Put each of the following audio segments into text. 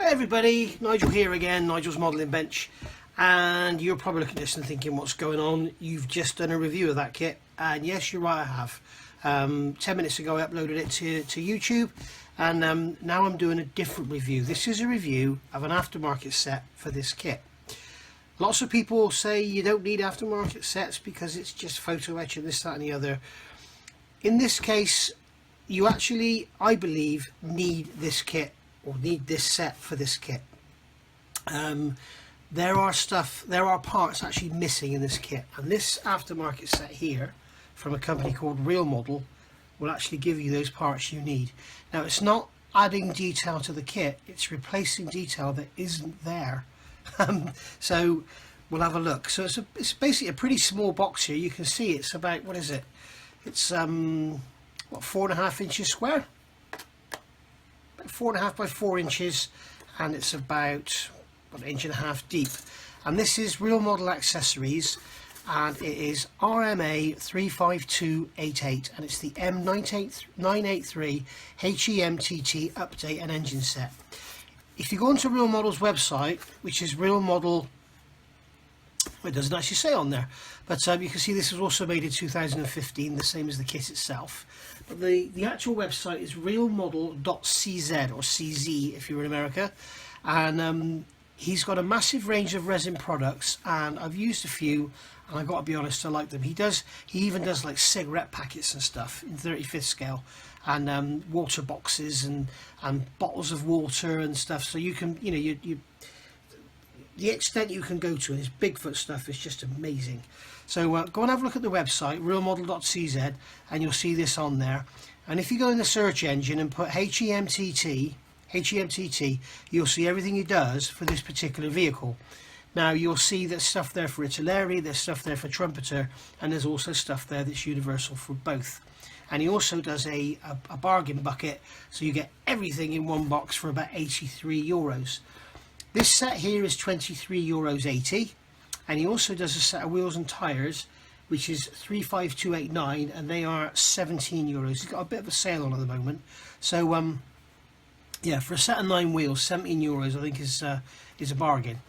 Hey everybody, Nigel here again, Nigel's Modelling Bench, and you're probably looking at this and thinking what's going on. You've just done a review of that kit, and yes, you're right, I have. 10 minutes ago I uploaded it to YouTube, and now I'm doing a different review. This is a review of an aftermarket set for this kit. Lots of people say you don't need aftermarket sets because it's just photo etch and this, that and the other. In this case, you actually, I believe, need this kit, or need this set for this kit. There are parts actually missing in this kit, and this aftermarket set here from a company called Real Model will actually give you those parts you need. Now, it's not adding detail to the kit, it's replacing detail that isn't there. So we'll have a look. So it's basically a pretty small box here. You can see it's about, what is it? It's what, 4.5 inches square? 4.5 by 4 inches, and it's about 1.5 inches deep. And this is Real Model Accessories, and it is RMA 35288, and it's the M983 HEMTT update and engine set. If you go onto Real Model's website, which is Real Model, it doesn't actually say on there, but you can see this was also made in 2015, the same as the kit itself. But the actual website is realmodel.cz, or CZ if you're in America, and he's got a massive range of resin products, and I've used a few, and I've got to be honest, I like them. He even does like cigarette packets and stuff in 35th scale, and water boxes and bottles of water and stuff. So you can, the extent you can go to in this Bigfoot stuff is just amazing. So go and have a look at the website, realmodel.cz, and you'll see this on there. And if you go in the search engine and put HEMTT, you'll see everything he does for this particular vehicle. Now you'll see there's stuff there for Italeri, there's stuff there for Trumpeter, and there's also stuff there that's universal for both. And he also does a bargain bucket, so you get everything in one box for about €83. This set here is €23.80, and he also does a set of wheels and tyres, which is 35289, and they are €17. He's got a bit of a sale on at the moment. So yeah, for a set of 9 wheels, €17 I think is a bargain.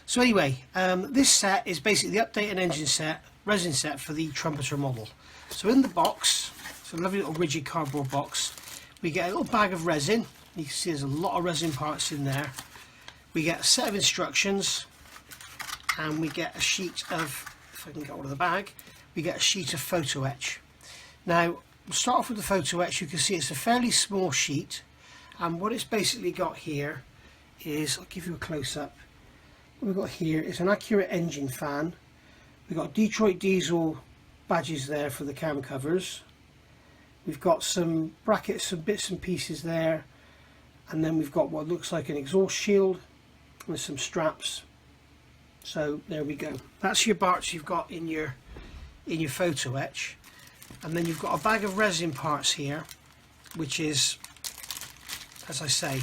So anyway, this set is basically the update and engine set, resin set for the Trumpeter model. So in the box, it's a lovely little rigid cardboard box. We get a little bag of resin. You can see there's a lot of resin parts in there. We get a set of instructions, and we get a sheet of, if I can get hold of the bag, we get a sheet of photo etch. Now, we'll start off with the photo etch. You can see it's a fairly small sheet, and what it's basically got here is, I'll give you a close-up. What we've got here is an accurate engine fan. We've got Detroit diesel badges there for the cam covers. We've got some brackets, some bits and pieces there, and then we've got what looks like an exhaust shield with some straps. So there we go. That's your parts you've got in your photo etch, and then you've got a bag of resin parts here, which is, as I say,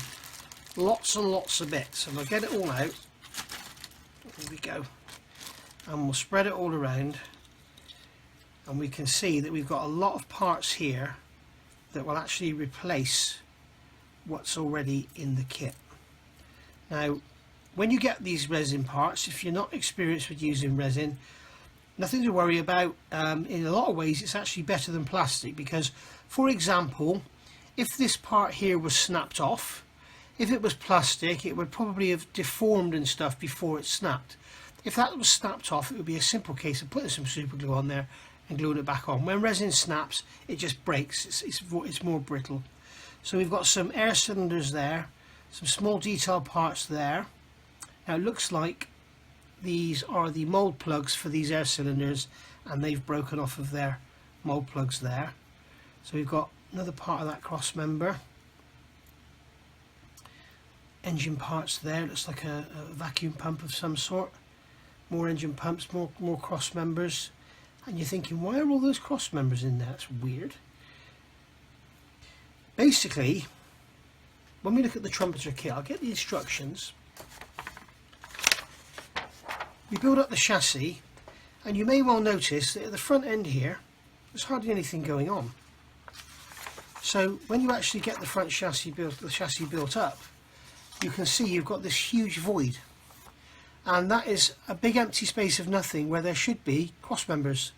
lots and lots of bits. And I'll get it all out. There we go, and we'll spread it all around, and we can see that we've got a lot of parts here that will actually replace what's already in the kit. Now, when you get these resin parts, if you're not experienced with using resin, nothing to worry about. In a lot of ways it's actually better than plastic, because, for example, if this part here was snapped off, if it was plastic, it would probably have deformed and stuff before it snapped. If that was snapped off, it would be a simple case of putting some super glue on there and gluing it back on. When resin snaps, it just breaks. It's more brittle. So we've got some air cylinders there, some small detail parts there. Now it looks like these are the mold plugs for these air cylinders, and they've broken off of their mold plugs there. So we've got another part of that cross member. Engine parts there, looks like a vacuum pump of some sort. More engine pumps, more cross members. And you're thinking, why are all those cross members in there? That's weird. Basically, when we look at the Trumpeter kit, I'll get the instructions. We build up the chassis, and you may well notice that at the front end here, there's hardly anything going on. So when you actually get the front chassis built, up, you can see you've got this huge void, and that is a big empty space of nothing where there should be cross members.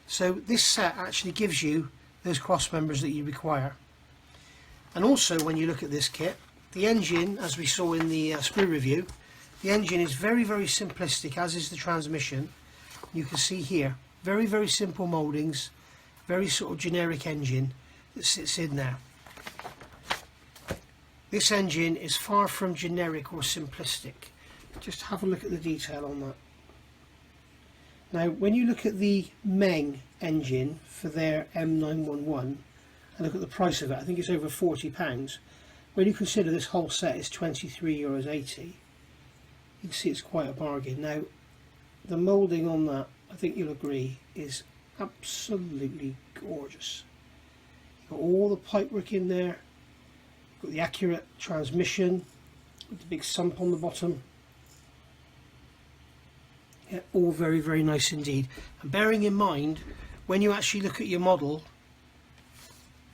So this set actually gives you those cross members that you require. And also, when you look at this kit, the engine, as we saw in the sprue review, the engine is very, very simplistic, as is the transmission. You can see here, very, very simple mouldings, very sort of generic engine that sits in there. This engine is far from generic or simplistic. Just have a look at the detail on that. Now, when you look at the Meng engine for their M911 and look at the price of it, I think it's over £40. When you consider this whole set is €23.80, you can see it's quite a bargain. Now, the moulding on that, I think you'll agree, is absolutely gorgeous. You've got all the pipework in there, you've got the accurate transmission with the big sump on the bottom. Yeah, all very, very nice indeed. And bearing in mind, when you actually look at your model,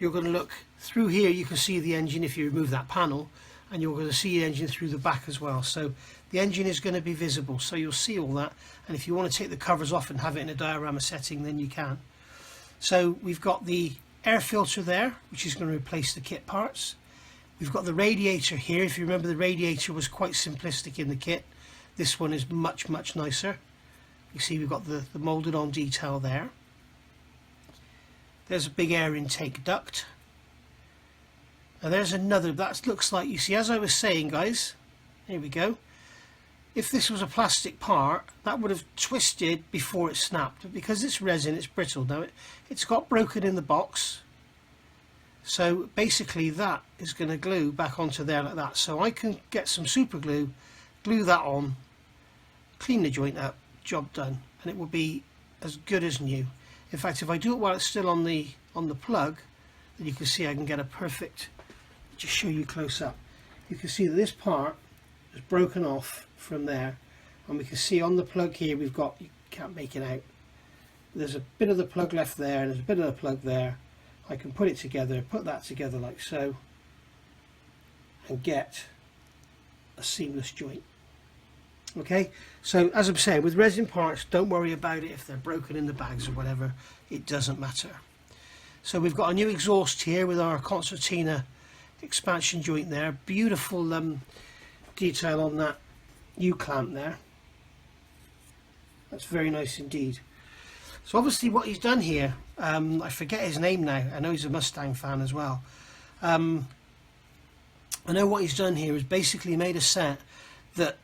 you're going to look through here, you can see the engine if you remove that panel, and you're going to see the engine through the back as well. So the engine is going to be visible, so you'll see all that. And if you want to take the covers off and have it in a diorama setting, then you can. So we've got the air filter there, which is going to replace the kit parts. We've got the radiator here. If you remember, the radiator was quite simplistic in the kit. This one is much, much nicer. You see we've got the moulded on detail there. There's a big air intake duct. And there's another, that looks like, you see, as I was saying, guys, here we go. If this was a plastic part, that would have twisted before it snapped. But because it's resin, it's brittle. Now, it's got broken in the box. So basically that is going to glue back onto there like that. So I can get some super glue, glue that on, clean the joint up, job done, and it will be as good as new. In fact, if I do it while it's still on the plug, then you can see I can get a perfect, just show you close up. You can see that this part is broken off from there, and we can see on the plug here we've got, you can't make it out, there's a bit of the plug left there and there's a bit of the plug there. I can put it together, put that together like so, and get a seamless joint. Okay, so as I'm saying, with resin parts, don't worry about it if they're broken in the bags or whatever, it doesn't matter. So we've got a new exhaust here with our concertina expansion joint there, beautiful detail on that U-clamp there. That's very nice indeed. So obviously what he's done here, I forget his name now, I know he's a Mustang fan as well. I know what he's done here is basically made a set that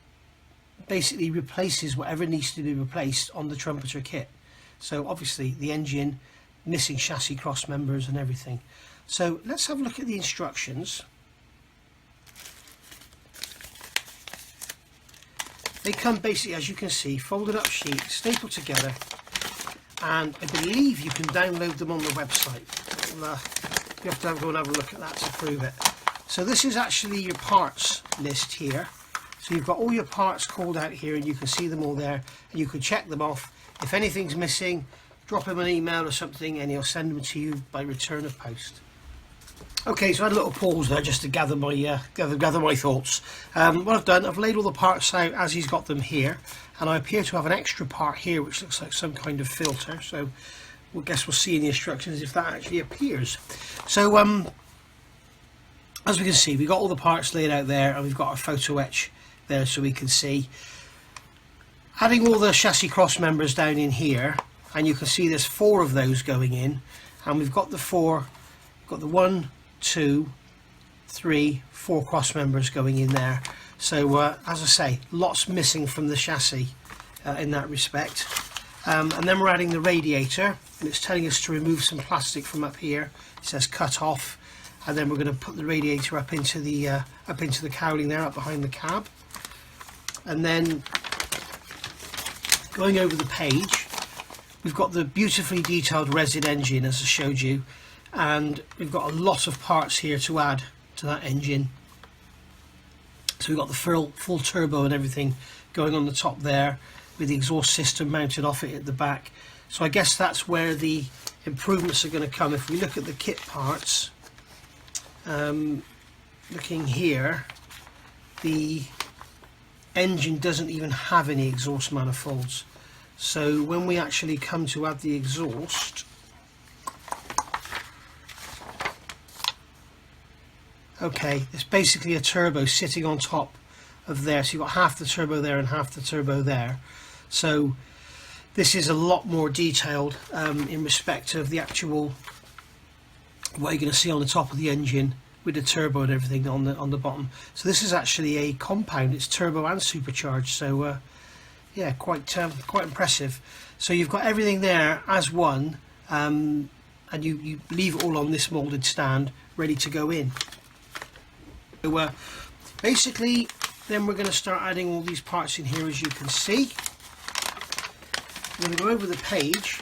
basically replaces whatever needs to be replaced on the Trumpeter kit. So obviously the engine, missing chassis cross members and everything. So let's have a look at the instructions. They come basically, as you can see, folded up sheet, stapled together, and I believe you can download them on the website. You have to go and have a look at that to prove it. So this is actually your parts list here. So you've got all your parts called out here, and you can see them all there, and you can check them off. If anything's missing, drop him an email or something and he'll send them to you by return of post. Okay, so I had a little pause there just to gather my gather my thoughts. What I've done, I've laid all the parts out as he's got them here, and I appear to have an extra part here which looks like some kind of filter, so I guess we'll see in the instructions if that actually appears. So as we can see, we've got all the parts laid out there, and we've got our photo etch there so we can see. Adding all the chassis cross members down in here, and you can see there's 4 of those going in, and we've got the 4, got the 1, 2, 3, 4 cross members going in there. So as I say, lots missing from the chassis in that respect. And then we're adding the radiator, and it's telling us to remove some plastic from up here. It says cut off, and then we're going to put the radiator up into the cowling there, up behind the cab. And then going over the page, we've got the beautifully detailed resin engine as I showed you, and we've got a lot of parts here to add to that engine. So we've got the full turbo and everything going on the top there, with the exhaust system mounted off it at the back. So I guess that's where the improvements are going to come. If we look at the kit parts, looking here, the engine doesn't even have any exhaust manifolds. So when we actually come to add the exhaust, okay, it's basically a turbo sitting on top of there. So you've got half the turbo there and half the turbo there. So this is a lot more detailed in respect of the actual, what you're going to see on the top of the engine with the turbo and everything on the bottom. So this is actually a compound, it's turbo and supercharged, so yeah, quite impressive. So you've got everything there as one, and you leave it all on this moulded stand ready to go in. So basically then we're going to start adding all these parts in here. As you can see, I'm going to go over the page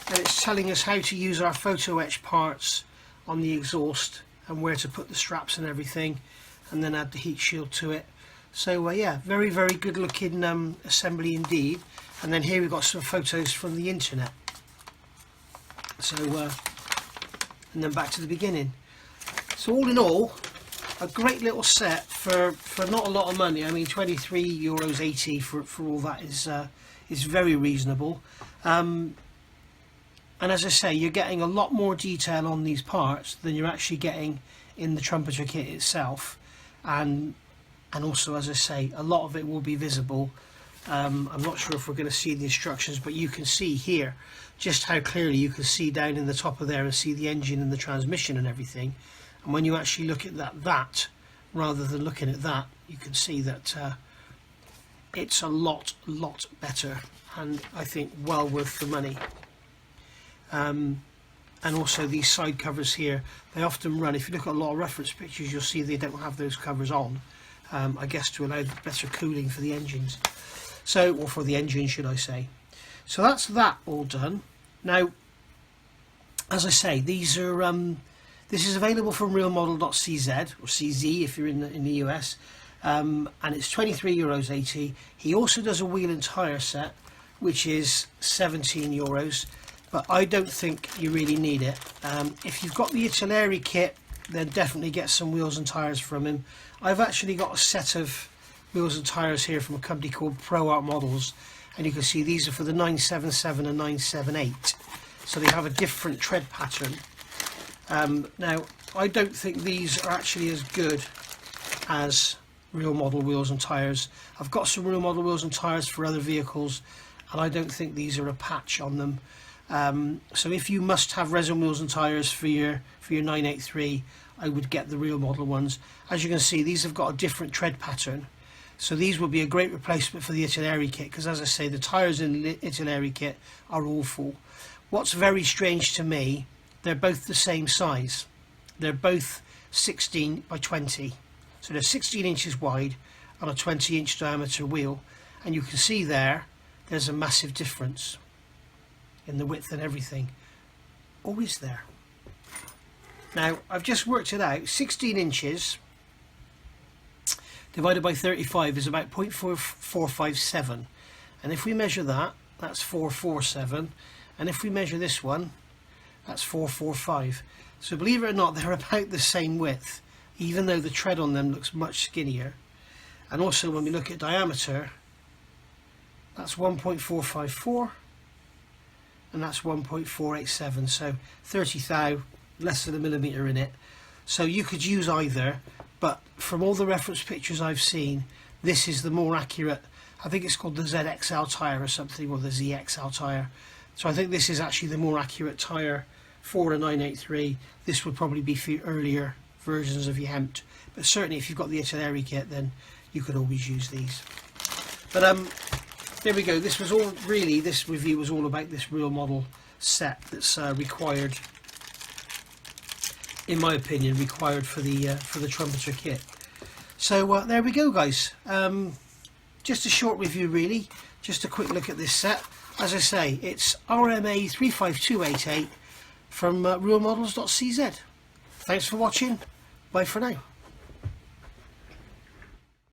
and it's telling us how to use our photo etch parts on the exhaust and where to put the straps and everything, and then add the heat shield to it. So yeah, very good looking assembly indeed. And then here we've got some photos from the internet. So and then back to the beginning. So all in all, a great little set for not a lot of money. I mean, €23.80 for all that is very reasonable. And as I say, you're getting a lot more detail on these parts than you're actually getting in the Trumpeter kit itself, and also, as I say, a lot of it will be visible. I'm not sure if we're going to see the instructions, but you can see here just how clearly you can see down in the top of there and see the engine and the transmission and everything. And when you actually look at that rather than looking at that, you can see that it's a lot better, and I think well worth the money. And also these side covers here, they often run, if you look at a lot of reference pictures, you'll see they don't have those covers on, I guess to allow better cooling for the engines, so, or for the engine should I say. So that's that all done. Now, as I say, these are this is available from realmodel.cz or CZ if you're in the US, and it's €23.80. He also does a wheel and tyre set, which is €17, but I don't think you really need it. If you've got the Italeri kit, then definitely get some wheels and tyres from him. I've actually got a set of wheels and tyres here from a company called Pro Art Models, and you can see these are for the 977 and 978, so they have a different tread pattern. Now, I don't think these are actually as good as Real Model wheels and tyres. I've got some Real Model wheels and tyres for other vehicles, and I don't think these are a patch on them. So if you must have resin wheels and tyres for your 983, I would get the Real Model ones. As you can see, these have got a different tread pattern, so these would be a great replacement for the Italeri kit, because as I say, the tyres in the Italeri kit are awful. What's very strange to me, they're both the same size. They're both 16 by 20, so they're 16 inches wide on a 20-inch diameter wheel, and you can see there's a massive difference in the width and everything. Always there. Now, I've just worked it out. 16 inches divided by 35 is about 0.4457, and if we measure that, that's 447, and if we measure this one, that's 445. So believe it or not, they're about the same width, even though the tread on them looks much skinnier. And also when we look at diameter, that's 1.454 and that's 1.487, so 30 thou, less than a millimetre in it. So you could use either, but from all the reference pictures I've seen, this is the more accurate. I think it's called the ZXL tyre or something, or the ZXL tyre. So I think this is actually the more accurate tyre for a 983. This would probably be for earlier versions of your HEMTT, but certainly if you've got the Italeri kit, then you could always use these. But there we go. This was all really, this review was all about this Real Model set that's required, in my opinion, required for the Trumpeter kit. So there we go, guys. Just a short review, really. Just a quick look at this set. As I say, it's RMA 35288 from realmodels.cz. Thanks for watching. Bye for now.